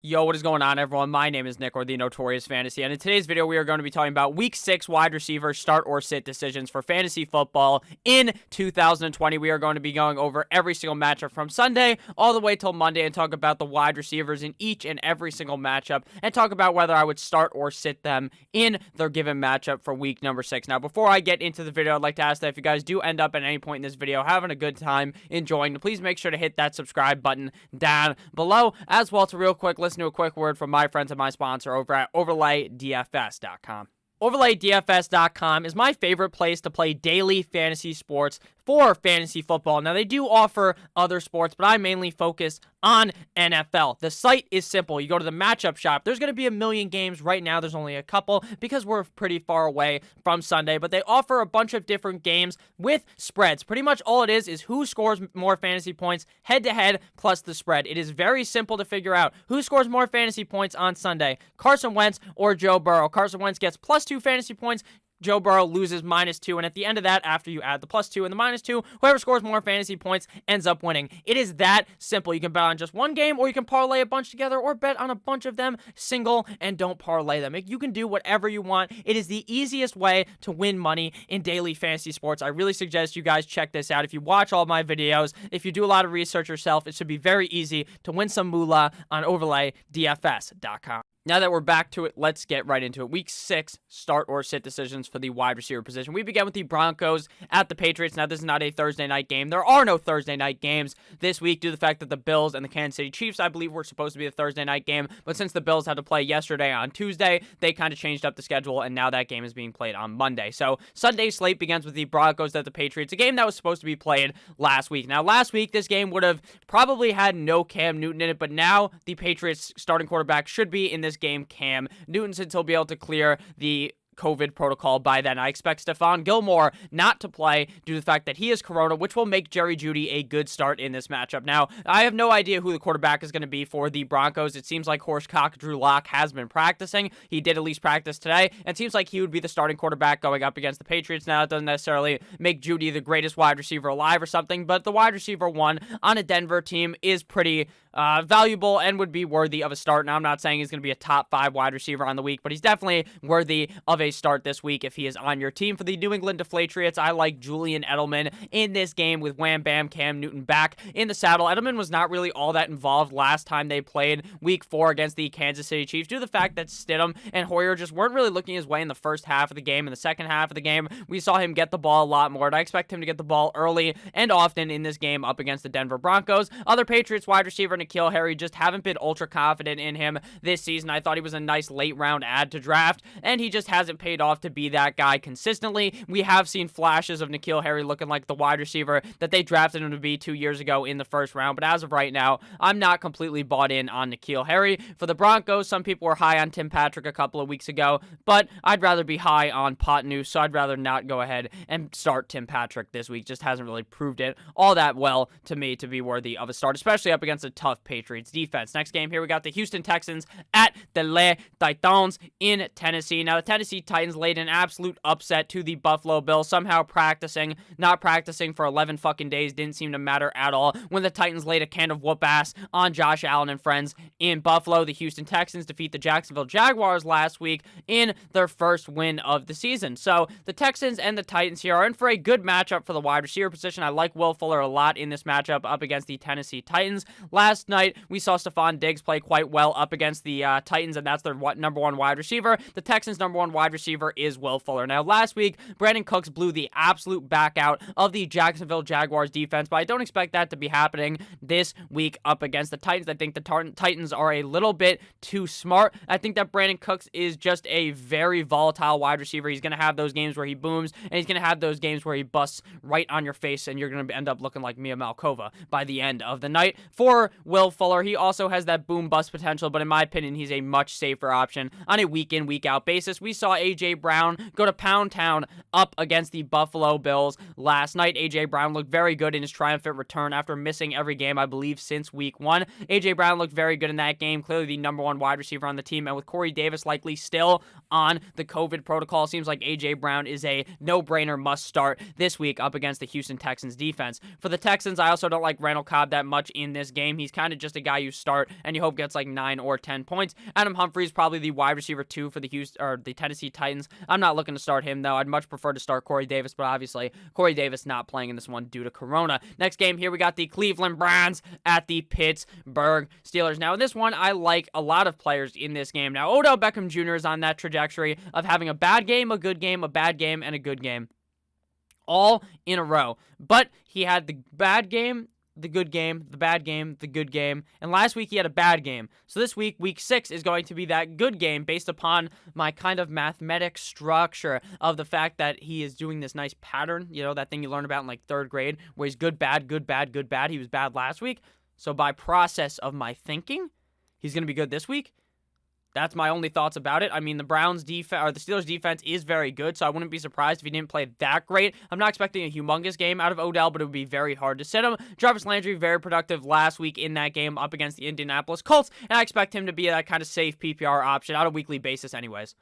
Yo, what is going on, everyone? My name is Nick, or the Notorious Fantasy, and in today's video, we are going to be talking about Week 6 wide receiver start or sit decisions for fantasy football in 2020. We are going to be going over every single matchup from Sunday all the way till Monday and talk about the wide receivers in each and every single matchup and talk about whether I would start or sit them in their given matchup for week number 6. Now, before I get into the video, I'd like to ask that if you guys do end up at any point in this video having a good time enjoying, please make sure to hit that subscribe button down below, as well as real quick, listen to a quick word from my friends and my sponsor over at OverlayDFS.com. OverlayDFS.com is my favorite place to play daily fantasy sports for fantasy football. Now, they do offer other sports, but I mainly focus on NFL. The site is simple. You go to the matchup shop. There's going to be a million games. Right now, there's only a couple because we're pretty far away from Sunday, but they offer a bunch of different games with spreads. Pretty much all it is who scores more fantasy points head-to-head plus the spread. It is very simple to figure out who scores more fantasy points on Sunday, Carson Wentz or Joe Burrow. Carson Wentz gets +2 fantasy points. Joe Burrow loses -2, and at the end of that, after you add the +2 and the -2, whoever scores more fantasy points ends up winning. It is that simple. You can bet on just one game, or you can parlay a bunch together, or bet on a bunch of them single and don't parlay them. You can do whatever you want. It is the easiest way to win money in daily fantasy sports. I really suggest you guys check this out. If you watch all my videos, if you do a lot of research yourself, it should be very easy to win some moolah on OverlayDFS.com. Now that we're back to it, let's get right into it. Week 6 start or sit decisions for the wide receiver position. We begin with the Broncos at the Patriots. Now, this is not a Thursday night game. There are no Thursday night games this week due to the fact that the Bills and the Kansas City Chiefs, I believe, were supposed to be a Thursday night game. But since the Bills had to play yesterday on Tuesday, they kind of changed up the schedule, and now that game is being played on Monday. So Sunday's slate begins with the Broncos at the Patriots, a game that was supposed to be played last week. Now, last week, this game would have probably had no Cam Newton in it, but now the Patriots starting quarterback should be in this game, Cam Newton, since he'll be able to clear the COVID protocol by then. I expect Stephon Gilmore not to play due to the fact that he is corona, which will make Jerry Jeudy a good start in this matchup. Now, I have no idea who the quarterback is going to be for the Broncos. It seems like horsecock Drew Lock has been practicing. He did at least practice today, and it seems like he would be the starting quarterback going up against the Patriots. Now, it doesn't necessarily make Jeudy the greatest wide receiver alive or something, but the wide receiver one on a Denver team is pretty valuable and would be worthy of a start. Now, I'm not saying he's going to be a top 5 wide receiver on the week, but he's definitely worthy of a start this week if he is on your team. For the New England Deflatriots, I like Julian Edelman in this game with Wham Bam Cam Newton back in the saddle. Edelman was not really all that involved last time they played week 4 against the Kansas City Chiefs due to the fact that Stidham and Hoyer just weren't really looking his way in the first half of the game. In the second half of the game, we saw him get the ball a lot more, and I expect him to get the ball early and often in this game up against the Denver Broncos. Other Patriots wide receiver N'Keal Harry, just haven't been ultra confident in him this season. I thought he was a nice late round add to draft, and he just hasn't paid off to be that guy consistently. We have seen flashes of N'Keal Harry looking like the wide receiver that they drafted him to be 2 years ago in the first round, but as of right now, I'm not completely bought in on N'Keal Harry. For the Broncos, some people were high on Tim Patrick a couple of weeks ago, but I'd rather be high on Potnu, so I'd rather not go ahead and start Tim Patrick this week. Just hasn't really proved it all that well to me to be worthy of a start, especially up against a tough Patriots defense. Next game here, we got the Houston Texans at the Les Titans in Tennessee. Now, the Tennessee Titans laid an absolute upset to the Buffalo Bills, somehow not practicing for 11 fucking days, didn't seem to matter at all when the Titans laid a can of whoop ass on Josh Allen and friends in Buffalo. The Houston Texans defeat the Jacksonville Jaguars last week in their first win of the season. So the Texans and the Titans here are in for a good matchup for the wide receiver position. I like Will Fuller a lot in this matchup up against the Tennessee Titans. Last night, we saw Stephon Diggs play quite well up against the Titans, and that's their number 1 wide receiver. The Texans' number 1 wide receiver is Will Fuller. Now, last week, Brandon Cooks blew the absolute back out of the Jacksonville Jaguars defense, but I don't expect that to be happening this week up against the Titans. I think the Titans are a little bit too smart. I think that Brandon Cooks is just a very volatile wide receiver. He's going to have those games where he booms, and he's going to have those games where he busts right on your face, and you're going to end up looking like Mia Malkova by the end of the night. For Will Fuller, he also has that boom bust potential, but in my opinion, he's a much safer option on a week in, week out basis. We saw A.J. Brown go to Pound Town up against the Buffalo Bills last night. A.J. Brown looked very good in his triumphant return after missing every game, I believe, since week 1. A.J. Brown looked very good in that game, clearly the number 1 wide receiver on the team, and with Corey Davis likely still on the COVID protocol, seems like A.J. Brown is a no-brainer must start this week up against the Houston Texans defense. For the Texans, I also don't like Randall Cobb that much in this game. He's kind of just a guy you start and you hope gets like 9 or 10 points. Adam Humphries probably the wide receiver 2 for the Tennessee Titans. I'm not looking to start him though. I'd much prefer to start Corey Davis, but obviously Corey Davis not playing in this one due to Corona. Next game here, we got the Cleveland Browns at the Pittsburgh Steelers. Now in this one, I like a lot of players in this game. Now Odell Beckham Jr. is on that trajectory of having a bad game, a good game, a bad game, and a good game, all in a row. But he had the bad game, the good game, the bad game, the good game, and last week he had a bad game. So this week, week 6, is going to be that good game based upon my kind of mathematic structure of the fact that he is doing this nice pattern, you know, that thing you learn about in like 3rd grade, where he's good, bad, good, bad, good, bad. He was bad last week. So by process of my thinking, he's going to be good this week. That's my only thoughts about it. I mean, the Browns defense or the Steelers defense is very good, so I wouldn't be surprised if he didn't play that great. I'm not expecting a humongous game out of Odell, but it would be very hard to sit him. Jarvis Landry, very productive last week in that game up against the Indianapolis Colts, and I expect him to be that kind of safe PPR option on a weekly basis anyways.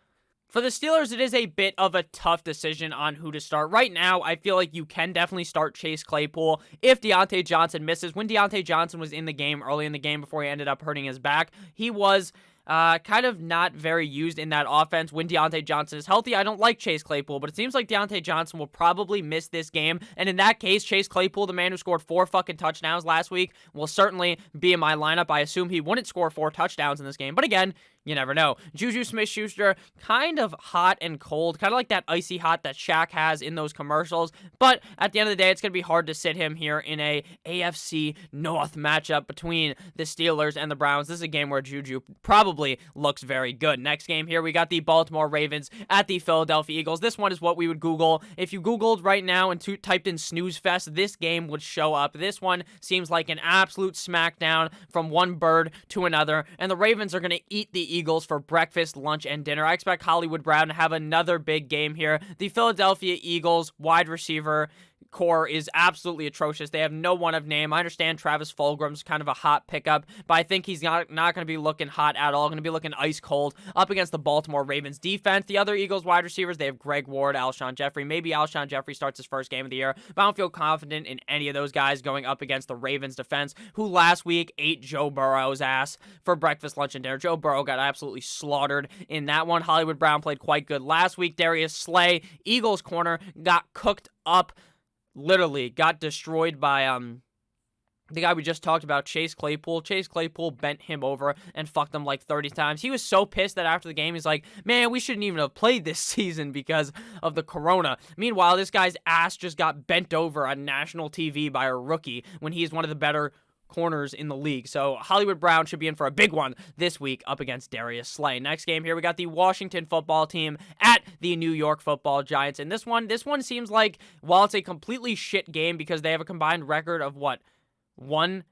For the Steelers, it is a bit of a tough decision on who to start. Right now, I feel like you can definitely start Chase Claypool if Deontay Johnson misses. When Deontay Johnson was in the game early in the game before he ended up hurting his back, he was kind of not very used in that offense. When Deontay Johnson is healthy, I don't like Chase Claypool, but it seems like Deontay Johnson will probably miss this game, and in that case, Chase Claypool, the man who scored 4 fucking touchdowns last week, will certainly be in my lineup. I assume he wouldn't score 4 touchdowns in this game, but again, you never know. Juju Smith-Schuster, kind of hot and cold, kind of like that icy hot that Shaq has in those commercials, but at the end of the day, it's going to be hard to sit him here in a AFC North matchup between the Steelers and the Browns. This is a game where Juju probably looks very good. Next game here, we got the Baltimore Ravens at the Philadelphia Eagles. This one is what we would Google. If you Googled right now and typed in snooze fest, this game would show up. This one seems like an absolute smackdown from one bird to another, and the Ravens are going to eat the Eagles for breakfast, lunch, and dinner. I expect Hollywood Brown to have another big game here. The Philadelphia Eagles wide receiver core is absolutely atrocious. They have no one of name. I understand Travis Fulgham's kind of a hot pickup, but I think he's not going to be looking hot at all. Going to be looking ice cold up against the Baltimore Ravens defense. The other Eagles wide receivers, they have Greg Ward, Alshon Jeffrey. Maybe Alshon Jeffrey starts his first game of the year, but I don't feel confident in any of those guys going up against the Ravens defense, who last week ate Joe Burrow's ass for breakfast, lunch, and dinner. Joe Burrow got absolutely slaughtered in that one. Hollywood Brown played quite good last week. Darius Slay, Eagles corner, got cooked up. Literally got destroyed by the guy we just talked about, Chase Claypool. Chase Claypool bent him over and fucked him like 30 times. He was so pissed that after the game, he's like, man, we shouldn't even have played this season because of the corona. Meanwhile, this guy's ass just got bent over on national TV by a rookie when he's one of the better corners in the league. So Hollywood Brown should be in for a big one this week up against Darius Slay. Next game here, we got the Washington football team at the New York football Giants. And this one seems like, while it's a completely shit game because they have a combined record of 1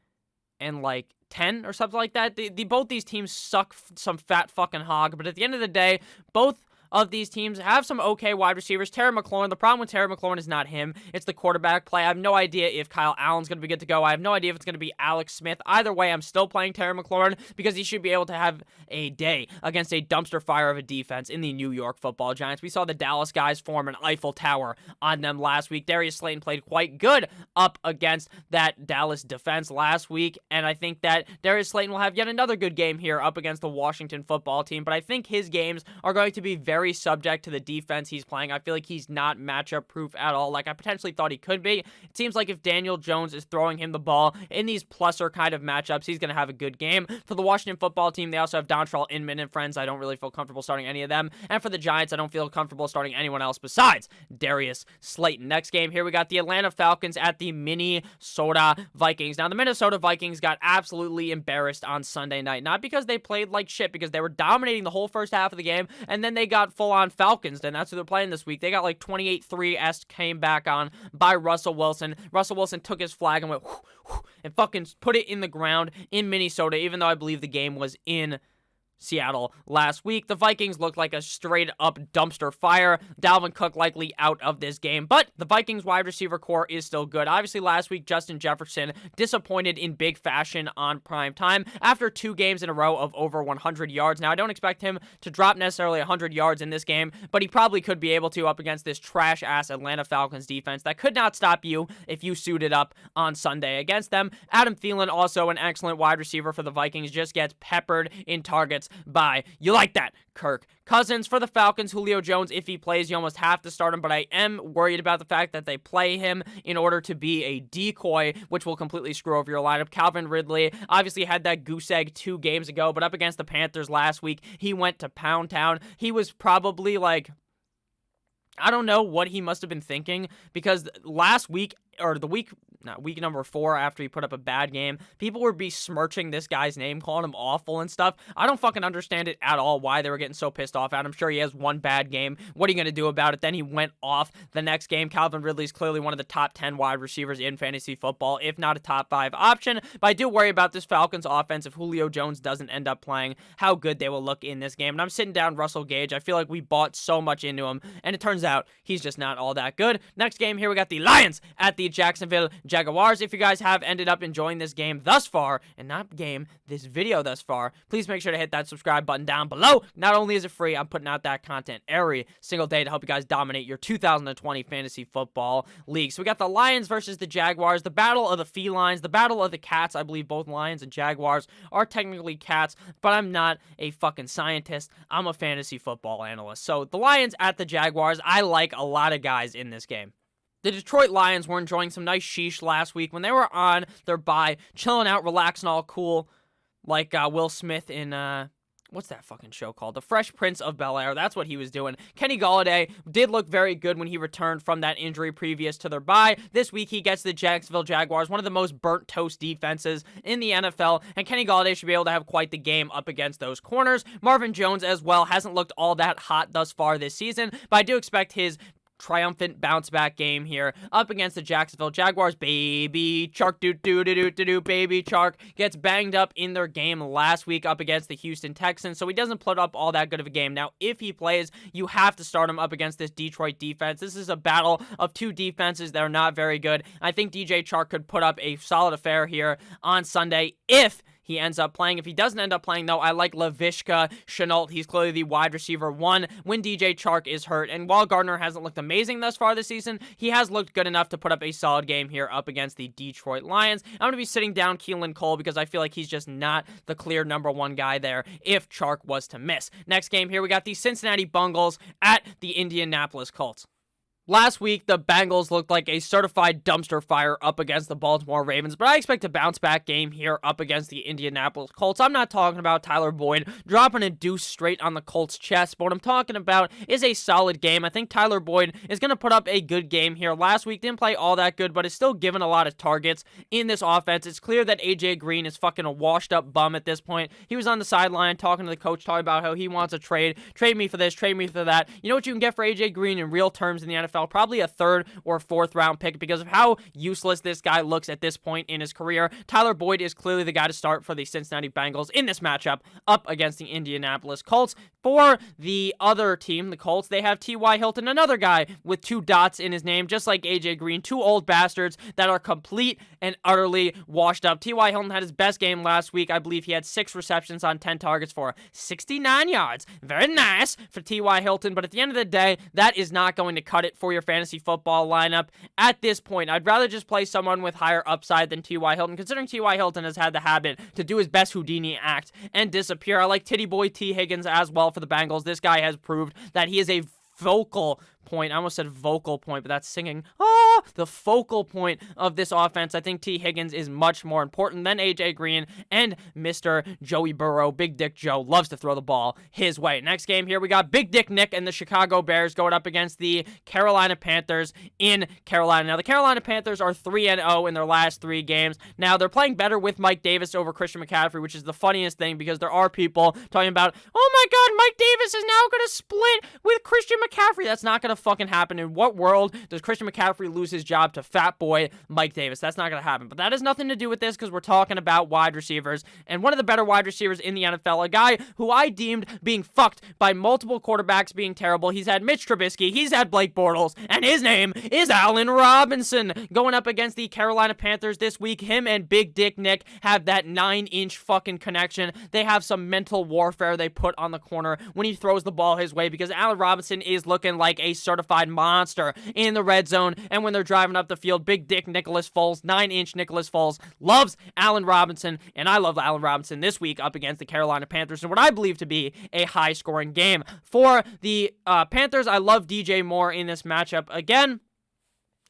and 10 or something like that. Both these teams suck some fat fucking hog, but at the end of the day, both of these teams have some okay wide receivers. Terry McLaurin, the problem with Terry McLaurin is not him. It's the quarterback play. I have no idea if Kyle Allen's going to be good to go. I have no idea if it's going to be Alex Smith. Either way, I'm still playing Terry McLaurin because he should be able to have a day against a dumpster fire of a defense in the New York football Giants. We saw the Dallas guys form an Eiffel Tower on them last week. Darius Slayton played quite good up against that Dallas defense last week, and I think that Darius Slayton will have yet another good game here up against the Washington football team, but I think his games are going to be very subject to the defense he's playing. I feel like he's not matchup proof at all, like I potentially thought he could be. It seems like if Daniel Jones is throwing him the ball in these pluser kind of matchups, he's going to have a good game. For the Washington football team, they also have Dontrell Inman and friends. I don't really feel comfortable starting any of them. And for the Giants, I don't feel comfortable starting anyone else besides Darius Slayton. Next game here, we got the Atlanta Falcons at the Minnesota Vikings. Now, the Minnesota Vikings got absolutely embarrassed on Sunday night. Not because they played like shit, because they were dominating the whole first half of the game, and then they got full-on Falcons, and that's who they're playing this week. They got like 28-3 came back on by Russell Wilson. Russell Wilson took his flag and went and fucking put it in the ground in Minnesota, even though I believe the game was in Seattle last week. The Vikings looked like a straight-up dumpster fire. Dalvin Cook likely out of this game, but the Vikings wide receiver core is still good. Obviously, last week, Justin Jefferson disappointed in big fashion on prime time after 2 games in a row of over 100 yards. Now, I don't expect him to drop necessarily 100 yards in this game, but he probably could be able to up against this trash-ass Atlanta Falcons defense that could not stop you if you suited up on Sunday against them. Adam Thielen, also an excellent wide receiver for the Vikings, just gets peppered in targets by, you like that, Kirk Cousins. For the Falcons, Julio Jones, if he plays, you almost have to start him, but I am worried about the fact that they play him in order to be a decoy, which will completely screw over your lineup. Calvin Ridley obviously had that goose egg 2 games ago, but up against the Panthers last week, he went to Pound Town. He was probably like, I don't know what he must have been thinking, because last week, or the week number 4 after he put up a bad game, people were besmirching this guy's name, calling him awful and stuff. I don't fucking understand it at all, why they were getting so pissed off at him. Sure, he has one bad game. What are you going to do about it? Then he went off the next game. Calvin Ridley's clearly one of the top 10 wide receivers in fantasy football, if not a top 5 option. But I do worry about this Falcons offense if Julio Jones doesn't end up playing, how good they will look in this game. And I'm sitting down Russell Gage. I feel like we bought so much into him, and it turns out he's just not all that good. Next game here, we got the Lions at the Jacksonville Jaguars. If you guys have ended up enjoying this game thus far, and not game, this video thus far, please make sure to hit that subscribe button down below. Not only is it free, I'm putting out that content every single day to help you guys dominate your 2020 fantasy football league. So we got the Lions versus the Jaguars, the battle of the felines, the battle of the cats. I believe both Lions and Jaguars are technically cats, but I'm not a fucking scientist. I'm a fantasy football analyst. So the Lions at the Jaguars, I like a lot of guys in this game. The Detroit Lions were enjoying some nice sheesh last week when they were on their bye, chilling out, relaxing, all cool, like Will Smith in, what's that fucking show called? The Fresh Prince of Bel-Air. That's what he was doing. Kenny Golladay did look very good when he returned from that injury previous to their bye. This week, he gets the Jacksonville Jaguars, one of the most burnt toast defenses in the NFL, and Kenny Golladay should be able to have quite the game up against those corners. Marvin Jones, as well, hasn't looked all that hot thus far this season, but I do expect his triumphant bounce back game here up against the Jacksonville Jaguars. Baby Chark, baby Chark gets banged up in their game last week up against the Houston Texans, so he doesn't put up all that good of a game. Now, if he plays, you have to start him up against this Detroit defense. This is a battle of 2 defenses that are not very good. I think DJ Chark could put up a solid affair here on Sunday if he ends up playing. If he doesn't end up playing, though, I like Laviska Shenault. He's clearly the wide receiver 1 when DJ Chark is hurt. And while Gardner hasn't looked amazing thus far this season, he has looked good enough to put up a solid game here up against the Detroit Lions. I'm going to be sitting down Keelan Cole because I feel like he's just not the clear number 1 guy there if Chark was to miss. Next game here, we got the Cincinnati Bengals at the Indianapolis Colts. Last week, the Bengals looked like a certified dumpster fire up against the Baltimore Ravens, but I expect a bounce-back game here up against the Indianapolis Colts. I'm not talking about Tyler Boyd dropping a deuce straight on the Colts' chest, but what I'm talking about is a solid game. I think Tyler Boyd is going to put up a good game here. Last week, didn't play all that good, but is still given a lot of targets in this offense. It's clear that A.J. Green is fucking a washed-up bum at this point. He was on the sideline talking to the coach, talking about how he wants a trade. Trade me for this, trade me for that. You know what you can get for A.J. Green in real terms in the NFL? Probably a 3rd or 4th round pick because of how useless this guy looks at this point in his career. Tyler Boyd is clearly the guy to start for the Cincinnati Bengals in this matchup up against the Indianapolis Colts. For the other team, the Colts, they have T.Y. Hilton, another guy with 2 dots in his name, just like A.J. Green, 2 old bastards that are complete and utterly washed up. T.Y. Hilton had his best game last week. I believe he had 6 receptions on 10 targets for 69 yards. Very nice for T.Y. Hilton, but at the end of the day, that is not going to cut it for your fantasy football lineup at this point. I'd rather just play someone with higher upside than T.Y. Hilton, considering T.Y. Hilton has had the habit to do his best Houdini act and disappear. I like Titty Boy T. Higgins as well for the Bengals. This guy has proved that he is a focal point. I almost said vocal point, but that's singing. The focal point of this offense. I think T. Higgins is much more important than A.J. Green and Mr. Joey Burrow. Big Dick Joe loves to throw the ball his way. Next game here, we got Big Dick Nick and the Chicago Bears going up against the Carolina Panthers in Carolina. Now, the Carolina Panthers are 3-0 in their last 3 games. Now, they're playing better with Mike Davis over Christian McCaffrey, which is the funniest thing because there are people talking about, oh my God, Mike Davis is now going to split with Christian McCaffrey. That's not going to gonna fucking happen. In what world does Christian McCaffrey lose his job to fat boy Mike Davis? That's not gonna happen. But that has nothing to do with this because we're talking about wide receivers. And one of the better wide receivers in the NFL, a guy who I deemed being fucked by multiple quarterbacks being terrible. He's had Mitch Trubisky, he's had Blake Bortles, and his name is Allen Robinson. Going up against the Carolina Panthers this week, him and Big Dick Nick have that 9-inch fucking connection. They have some mental warfare they put on the corner when he throws the ball his way because Allen Robinson is looking like a certified monster in the red zone. And when they're driving up the field, Big Dick Nicholas Foles, 9-inch Nicholas Foles, loves Allen Robinson, and I love Allen Robinson this week up against the Carolina Panthers in what I believe to be a high-scoring game. For the Panthers, I love DJ Moore in this matchup. Again,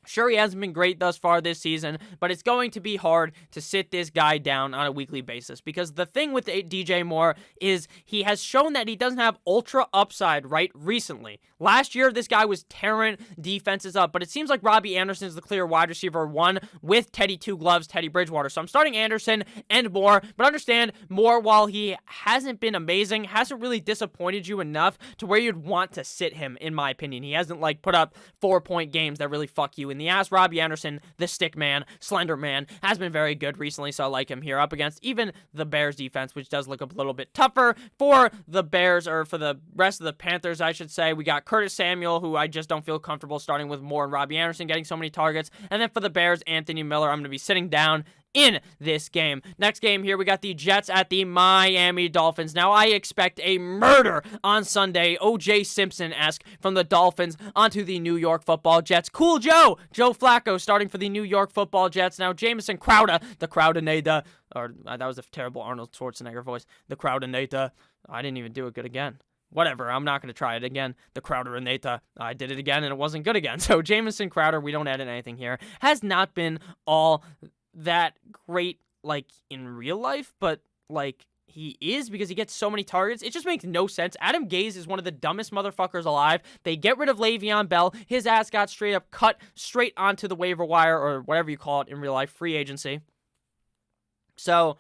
sure, he hasn't been great thus far this season, but it's going to be hard to sit this guy down on a weekly basis because the thing with DJ Moore is he has shown that he doesn't have ultra upside right recently. Last year, this guy was tearing defenses up, but it seems like Robbie Anderson is the clear wide receiver 1 with Teddy Two Gloves, Teddy Bridgewater. So I'm starting Anderson and Moore, but understand Moore, while he hasn't been amazing, hasn't really disappointed you enough to where you'd want to sit him, in my opinion. He hasn't put up 4-point games that really fuck you in the ass. Robbie Anderson, the stick man, slender man, has been very good recently, so I like him here up against even the Bears defense, which does look a little bit tougher for the Bears, or for the rest of the Panthers, I should say. We got Curtis Samuel, who I just don't feel comfortable starting with Moore and Robbie Anderson getting so many targets. And then for the Bears, Anthony Miller, I'm going to be sitting down in this game. Next game here, we got the Jets at the Miami Dolphins. Now, I expect a murder on Sunday, O.J. Simpson-esque, from the Dolphins onto the New York Football Jets. Cool Joe Flacco starting for the New York Football Jets. Now, Jamison Crowder, the Crowdinator, or that was a terrible Arnold Schwarzenegger voice, the Crowdinator. I didn't even do it good again. Whatever, I'm not going to try it again. The Crowder-inator, I did it again, and it wasn't good again. So, Jamison Crowder, we don't edit anything here, has not been all that great, in real life, but, he is because he gets so many targets. It just makes no sense. Adam Gase is one of the dumbest motherfuckers alive. They get rid of Le'Veon Bell. His ass got straight up cut straight onto the waiver wire, or whatever you call it in real life, free agency. So,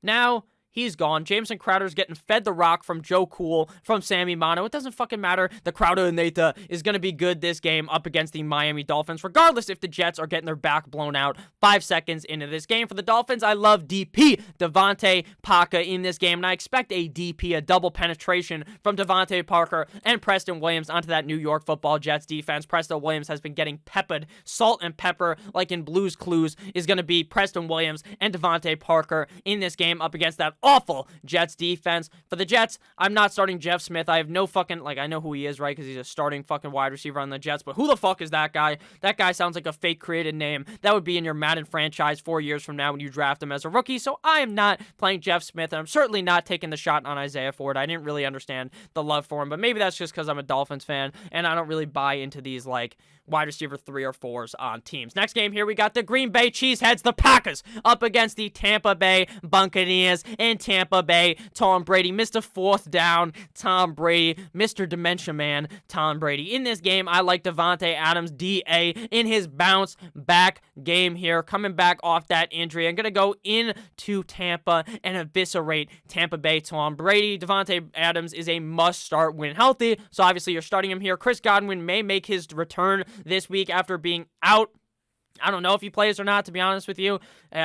now he's gone. Jamison Crowder's getting fed the rock from Joe Cool, from Sammy Mono. It doesn't fucking matter. The Crowder-inator is going to be good this game up against the Miami Dolphins, regardless if the Jets are getting their back blown out 5 seconds into this game. For the Dolphins, I love DP Devontae Parker in this game, and I expect a DP, a double penetration from Devontae Parker and Preston Williams onto that New York Football Jets defense. Preston Williams has been getting peppered. Salt and pepper, like in Blue's Clues, is going to be Preston Williams and Devontae Parker in this game up against that awful Jets defense. For the Jets, I'm not starting Jeff Smith. I have no fucking, I know who he is, right? Because he's a starting fucking wide receiver on the Jets, but who the fuck is that guy? That guy sounds like a fake created name that would be in your Madden franchise 4 years from now when you draft him as a rookie. So I am not playing Jeff Smith, and I'm certainly not taking the shot on Isaiah Ford. I didn't really understand the love for him, but maybe that's just because I'm a Dolphins fan, and I don't really buy into these, wide receiver 3 or 4s on teams. Next game here, we got the Green Bay Cheeseheads, the Packers, up against the Tampa Bay Buccaneers. In Tampa Bay, Tom Brady, Mr. Fourth Down, Tom Brady, Mr. Dementia Man, Tom Brady. In this game, I like Devontae Adams, DA, in his bounce back game here, coming back off that injury. I'm going to go into Tampa and eviscerate Tampa Bay Tom Brady. Devontae Adams is a must-start when healthy, so obviously you're starting him here. Chris Godwin may make his return this week after being out. I don't know if he plays or not, to be honest with you.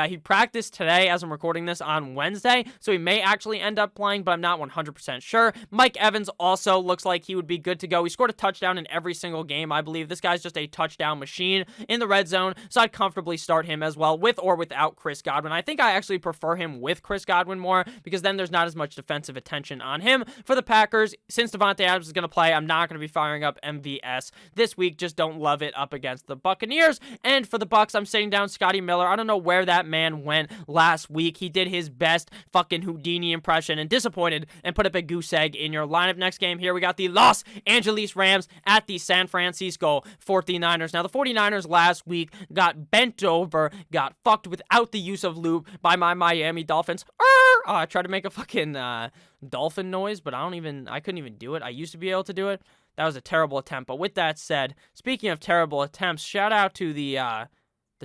He practiced today as I'm recording this on Wednesday, so he may actually end up playing, but I'm not 100% sure. Mike Evans also looks like he would be good to go. He scored a touchdown in every single game, I believe. This guy's just a touchdown machine in the red zone, so I'd comfortably start him as well, with or without Chris Godwin. I think I actually prefer him with Chris Godwin more, because then there's not as much defensive attention on him. For the Packers, since Devontae Adams is going to play, I'm not going to be firing up MVS this week. Just don't love it up against the Buccaneers. And for the Bucs, I'm sitting down Scotty Miller. I don't know where that man went last week. He did his best fucking Houdini impression and disappointed and put up a goose egg in your lineup. Next game here, we got the Los Angeles Rams at the San Francisco 49ers. Now, the 49ers last week got bent over, got fucked without the use of lube by my Miami Dolphins. I tried to make a fucking dolphin noise, but I couldn't even do it. I used to be able to do it. That was a terrible attempt. But with that said, speaking of terrible attempts, shout out to the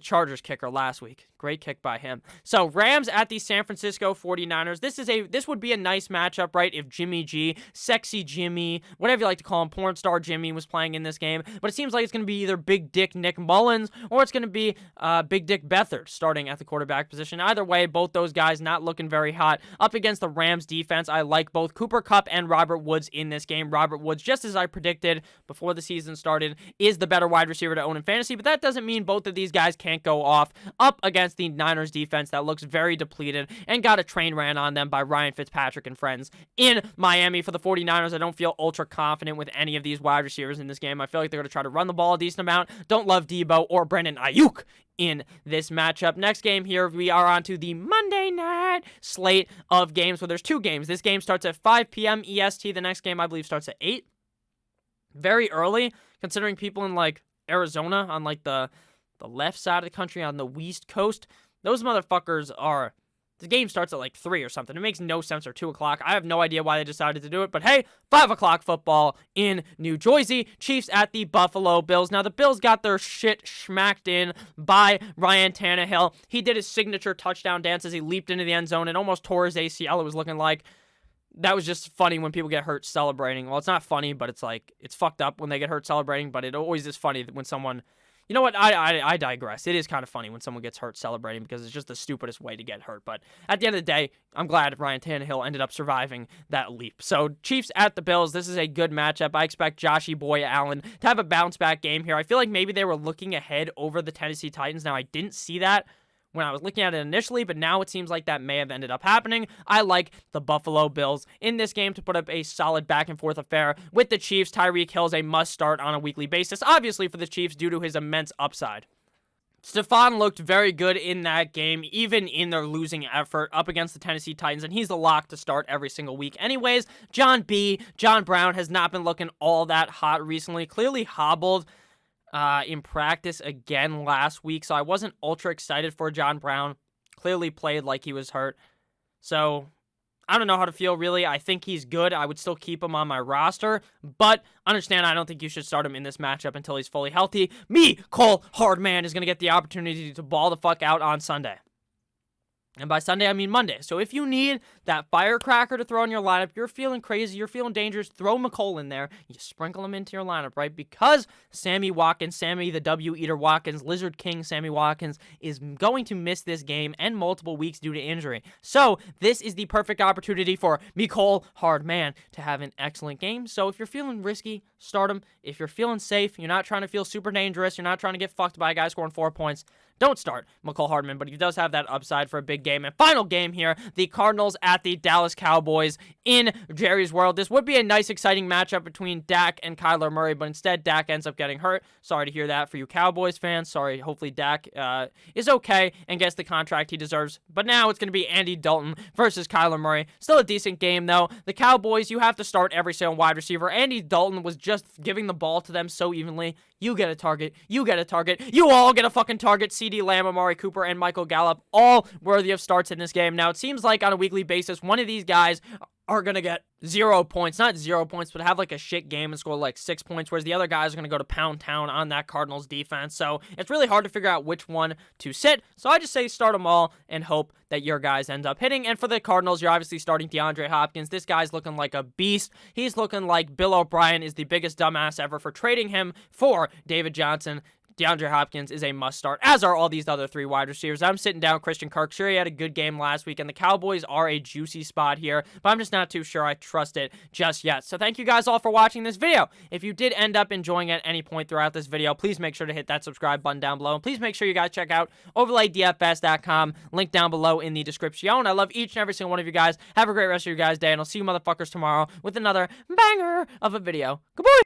Chargers kicker last week. Great kick by him. So Rams at the San Francisco 49ers. This would be a nice matchup, right? If Jimmy G, Sexy Jimmy, whatever you like to call him, porn star Jimmy was playing in this game. But it seems like it's going to be either Big Dick Nick Mullins or it's going to be Big Dick Beathard starting at the quarterback position. Either way, both those guys not looking very hot. Up against the Rams defense, I like both Cooper Kupp and Robert Woods in this game. Robert Woods, just as I predicted before the season started, is the better wide receiver to own in fantasy, but that doesn't mean both of these guys can't go off up against the Niners defense that looks very depleted and got a train ran on them by Ryan Fitzpatrick and friends in Miami. For the 49ers, I don't feel ultra confident with any of these wide receivers in this game. I feel like they're going to try to run the ball a decent amount. Don't love Debo or Brandon Ayuk in this matchup. Next game here, we are on to the Monday night slate of games where there's 2 games. This game starts at 5 p.m. EST. The next game, I believe, starts at 8. Very early, considering people in, like, Arizona on, like, the left side of the country on the West Coast. Those motherfuckers are... The game starts at like 3 or something. It makes no sense, or 2 o'clock. I have no idea why they decided to do it, but hey, 5 o'clock football in New Jersey. Chiefs at the Buffalo Bills. Now, the Bills got their shit smacked in by Ryan Tannehill. He did his signature touchdown dance as he leaped into the end zone and almost tore his ACL, it was looking like. That was just funny when people get hurt celebrating. Well, it's not funny, but it's like, it's fucked up when they get hurt celebrating, but it always is funny when someone... You know what? I digress. It is kind of funny when someone gets hurt celebrating because it's just the stupidest way to get hurt. But at the end of the day, I'm glad Ryan Tannehill ended up surviving that leap. So Chiefs at the Bills. This is a good matchup. I expect Joshy Boy Allen to have a bounce-back game here. I feel like maybe they were looking ahead over the Tennessee Titans. Now, I didn't see that when I was looking at it initially, but now it seems like that may have ended up happening. I like the Buffalo Bills in this game to put up a solid back-and-forth affair with the Chiefs. Tyreek Hill is a must-start on a weekly basis, obviously for the Chiefs due to his immense upside. Stephon looked very good in that game, even in their losing effort up against the Tennessee Titans, and he's the lock to start every single week. Anyways, John Brown has not been looking all that hot recently, clearly hobbled in practice again last week, so I wasn't ultra excited for John Brown. Clearly played like he was hurt. So, I don't know how to feel, really. I think he's good. I would still keep him on my roster, but understand I don't think you should start him in this matchup until he's fully healthy. Cole Hardman is going to get the opportunity to ball the fuck out on Sunday. And by Sunday, I mean Monday. So if you need that firecracker to throw in your lineup, you're feeling crazy, you're feeling dangerous, throw McCole in there. You sprinkle him into your lineup, right? Because Sammy the W-Eater Watkins, Lizard King Sammy Watkins, is going to miss this game and multiple weeks due to injury. So this is the perfect opportunity for Mecole Hardman to have an excellent game. So if you're feeling risky, start him. If you're feeling safe, you're not trying to feel super dangerous, you're not trying to get fucked by a guy scoring 4 points, don't start Mecole Hardman, but he does have that upside for a big game. And final game here, the Cardinals at the Dallas Cowboys in Jerry's World. This would be a nice, exciting matchup between Dak and Kyler Murray, but instead Dak ends up getting hurt. Sorry to hear that for you Cowboys fans. Sorry, hopefully Dak is okay and gets the contract he deserves. But now it's going to be Andy Dalton versus Kyler Murray. Still a decent game, though. The Cowboys, you have to start every single wide receiver. Andy Dalton was just giving the ball to them so evenly. You get a target. You get a target. You all get a fucking target. CeeDee Lamb, Amari Cooper, and Michael Gallup, all worthy of starts in this game. Now, it seems like on a weekly basis, one of these guys are going to get 0 points. Not 0 points, but have like a shit game and score like 6 points, whereas the other guys are going to go to pound town on that Cardinals defense. So it's really hard to figure out which one to sit. So I just say start them all and hope that your guys end up hitting. And for the Cardinals, you're obviously starting DeAndre Hopkins. This guy's looking like a beast. He's looking like Bill O'Brien is the biggest dumbass ever for trading him for David Johnson. DeAndre Hopkins is a must-start, as are all these other 3 wide receivers. I'm sitting down Christian Kirk. Sure, he had a good game last week, and the Cowboys are a juicy spot here, but I'm just not too sure I trust it just yet. So thank you guys all for watching this video. If you did end up enjoying at any point throughout this video, please make sure to hit that subscribe button down below, and please make sure you guys check out overlaydfs.com, link down below in the description. I love each and every single one of you guys. Have a great rest of your guys' day, and I'll see you motherfuckers tomorrow with another banger of a video. Goodbye!